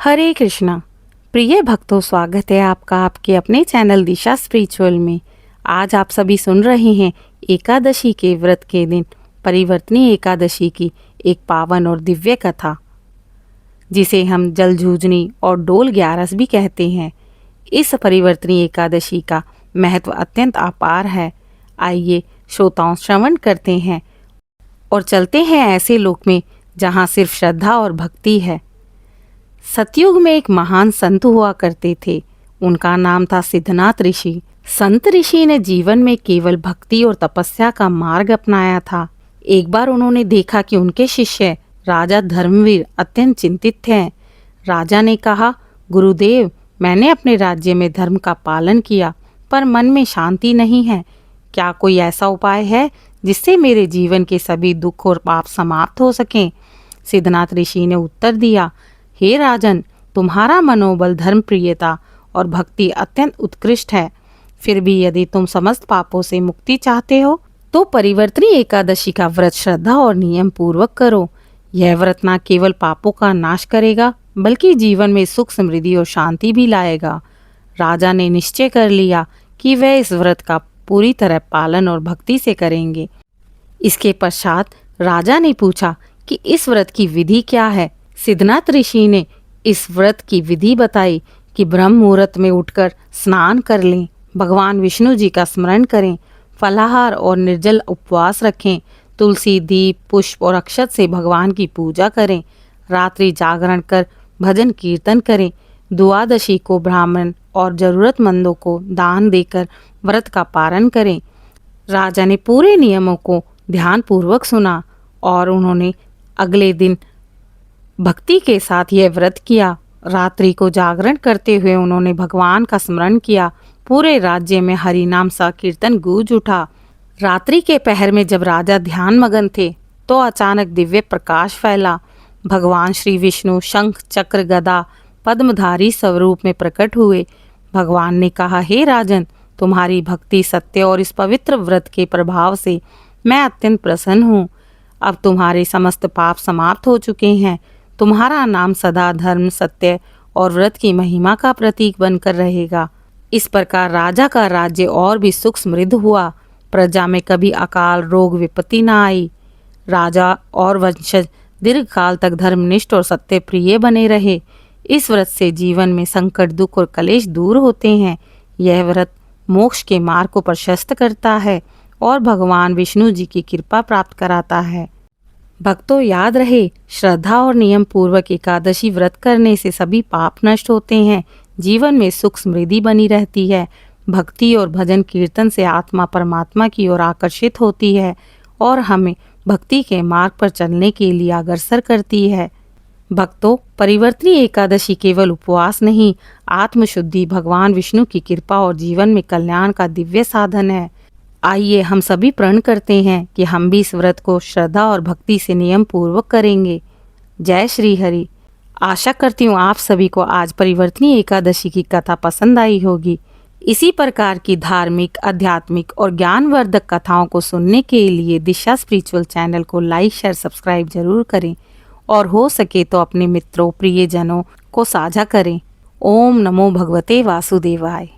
हरे कृष्णा। प्रिय भक्तों, स्वागत है आपका आपके अपने चैनल दिशा स्पिरिचुअल में। आज आप सभी सुन रहे हैं एकादशी के व्रत के दिन परिवर्तनी एकादशी की एक पावन और दिव्य कथा, जिसे हम जलझूझनी और डोल ग्यारस भी कहते हैं। इस परिवर्तनी एकादशी का महत्व अत्यंत अपार है। आइए श्रोताओं श्रवण करते हैं और चलते हैं ऐसे लोक में जहाँ सिर्फ श्रद्धा और भक्ति है। सतयुग में एक महान संत हुआ करते थे। उनका नाम था सिद्धनाथ ऋषि। संत ऋषि ने जीवन में केवल भक्ति और तपस्या का मार्ग अपनाया था। एक बार उन्होंने देखा कि उनके शिष्य राजा धर्मवीर अत्यंत चिंतित थे। राजा ने कहा, गुरुदेव, मैंने अपने राज्य में धर्म का पालन किया, पर मन में शांति नहीं है। क्या कोई ऐसा उपाय है जिससे मेरे जीवन के सभी दुख और पाप समाप्त हो सकें? सिद्धनाथ ऋषि ने उत्तर दिया, हे राजन, तुम्हारा मनोबल, धर्म प्रियता और भक्ति अत्यंत उत्कृष्ट है। फिर भी यदि तुम समस्त पापों से मुक्ति चाहते हो तो परिवर्तनी एकादशी का व्रत श्रद्धा और नियम पूर्वक करो। यह व्रत न केवल पापों का नाश करेगा बल्कि जीवन में सुख, समृद्धि और शांति भी लाएगा। राजा ने निश्चय कर लिया कि वह इस व्रत का पूरी तरह पालन और भक्ति से करेंगे। इसके पश्चात राजा ने पूछा कि इस व्रत की विधि क्या है। सिद्धनाथ ऋषि ने इस व्रत की विधि बताई कि ब्रह्म मुहूर्त में उठकर स्नान कर लें, भगवान विष्णु जी का स्मरण करें, फलाहार और निर्जल उपवास रखें, तुलसी, दीप, पुष्प और अक्षत से भगवान की पूजा करें, रात्रि जागरण कर भजन कीर्तन करें, द्वादशी को ब्राह्मण और जरूरतमंदों को दान देकर व्रत का पारण करें। राजा ने पूरे नियमों को ध्यानपूर्वक सुना और उन्होंने अगले दिन भक्ति के साथ यह व्रत किया। रात्रि को जागरण करते हुए उन्होंने भगवान का स्मरण किया। पूरे राज्य में हरि नाम सा कीर्तन गूंज उठा। रात्रि के पहर में जब राजा ध्यान मगन थे तो अचानक दिव्य प्रकाश फैला। भगवान श्री विष्णु शंख, चक्र, गदा, पद्मधारी स्वरूप में प्रकट हुए। भगवान ने कहा, हे राजन, तुम्हारी भक्ति, सत्य और इस पवित्र व्रत के प्रभाव से मैं अत्यंत प्रसन्न हूँ। अब तुम्हारे समस्त पाप समाप्त हो चुके हैं। तुम्हारा नाम सदा धर्म, सत्य और व्रत की महिमा का प्रतीक बनकर रहेगा। इस प्रकार राजा का राज्य और भी सुख समृद्ध हुआ। प्रजा में कभी अकाल, रोग, विपत्ति न आई। राजा और वंशज दीर्घ काल तक धर्मनिष्ठ और सत्य प्रिय बने रहे। इस व्रत से जीवन में संकट, दुख और कलेश दूर होते हैं। यह व्रत मोक्ष के मार्ग को प्रशस्त करता है और भगवान विष्णु जी की कृपा प्राप्त कराता है। भक्तों, याद रहे, श्रद्धा और नियम पूर्वक एकादशी व्रत करने से सभी पाप नष्ट होते हैं। जीवन में सुख समृद्धि बनी रहती है। भक्ति और भजन कीर्तन से आत्मा परमात्मा की ओर आकर्षित होती है और हमें भक्ति के मार्ग पर चलने के लिए अग्रसर करती है। भक्तों, परिवर्तनी एकादशी केवल उपवास नहीं, आत्मशुद्धि, भगवान विष्णु की कृपा और जीवन में कल्याण का दिव्य साधन है। आइए हम सभी प्रण करते हैं कि हम भी इस व्रत को श्रद्धा और भक्ति से नियम पूर्वक करेंगे। जय श्री हरि। आशा करती हूँ आप सभी को आज परिवर्तनी एकादशी की कथा पसंद आई होगी। इसी प्रकार की धार्मिक, आध्यात्मिक और ज्ञानवर्धक कथाओं को सुनने के लिए दिशा स्पिरिचुअल चैनल को लाइक, शेयर, सब्सक्राइब जरूर करें और हो सके तो अपने मित्रों, प्रियजनों को साझा करें। ओम नमो भगवते वासुदेवाय।